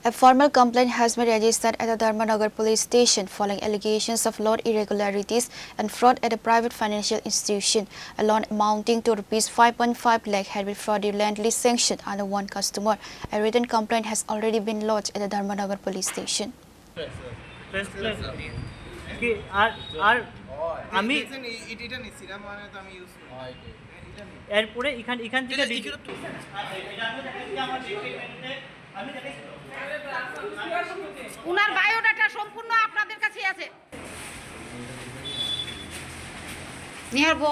A formal complaint has been registered at the Dharmanagar Police Station following allegations of loan irregularities and fraud at a private financial institution. A loan amounting to Rs 5.5 lakh had been fraudulently sanctioned under one customer. A written complaint has already been lodged at the Dharmanagar Police Station. উনার biodata সম্পূর্ণ আপনাদের কাছেই আছে নিহার বো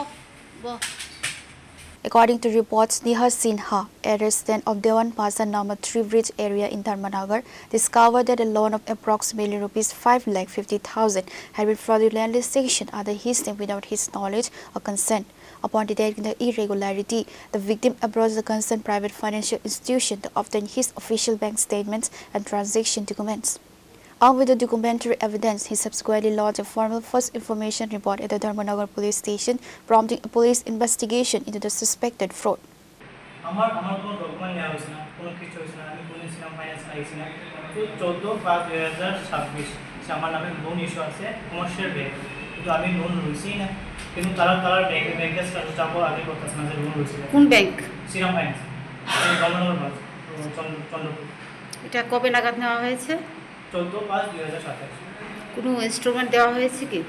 According to reports, Nihar Sinha, a resident of Dewan Pasar No. 3 Bridge area in Dharmanagar, discovered that a loan of approximately Rs 5,50,000 had been fraudulently sanctioned under his name without his knowledge or consent. Upon detecting the irregularity, the victim approached the concerned private financial institution to obtain his official bank statements and transaction documents. Armed with the documentary evidence, he subsequently lodged a formal first information report at the Dharmanagar Police Station, prompting a police investigation into the suspected fraud. আমার কোনো document নেওয়া হয়েছে না, কোনো কিছু হয়েছে না, আমি কোনো ছিলাম ফাইন্যান্স আইছি না। তো 14/5/2026 সে আমার নামে লোন ইস্যু আছে কমার্শিয়াল ব্যাংক, কিন্তু আমি লোন লইছি না, কিন্তু তারা ব্যাংকের স্টাফও আগে করতেছে না যে লোন লইছি। কোন ব্যাংক? শ্রীরাম ফাইন্যান্স, ধর্মনগর চন্দ্রপুর। এটা কবে নাগাদ নেওয়া হয়েছে? 14/5/2027। কোনো ইনস্ট্রুমেন্ট দেওয়া হয়েছে কি?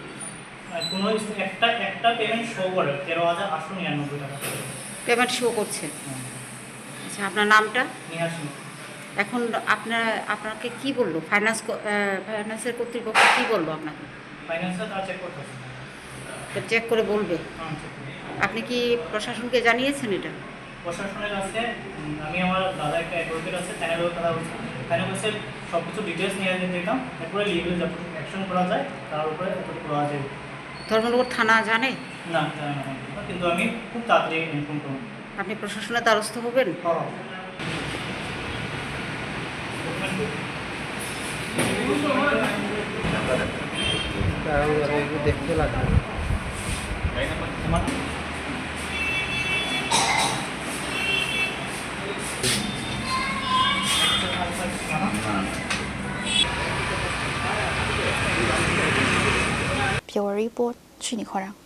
কোনো একটা পেমেন্ট শো করে 13,899 টাকা পেমেন্ট শো করছে। আচ্ছা, আপনার নামটা? নিহার সিং। এখন আপনাকে কি বললো ফাইন্যান্সের কর্তৃপক্ষ কি বললো আপনাকে? ফাইন্যান্সটা তারা চেক করতেছে, চেক করে বলবে। চেক করে। আপনি কি প্রশাসনকে জানিয়েছেন এটা? প্রশাসনের কাছে আমি আমার দাদা একটা অ্যাডভোকেট আছে, তার কথা বলছি, তাই বলছে সব কিছু ডিটেলস নিয়ে দিতাম, এরপরে লিগাল যতটুকু অ্যাকশন করা যায় তার উপরে ততটুকু করা যায়। ধর্মনগর থানা জানে? না, জানে না, কিন্তু আমি খুব তাড়াতাড়ি ইনফর্ম করব। আপনি প্রশাসনের দ্বারস্থ হবেন? দেখতে লাগবে Pure report, Chini Khorang.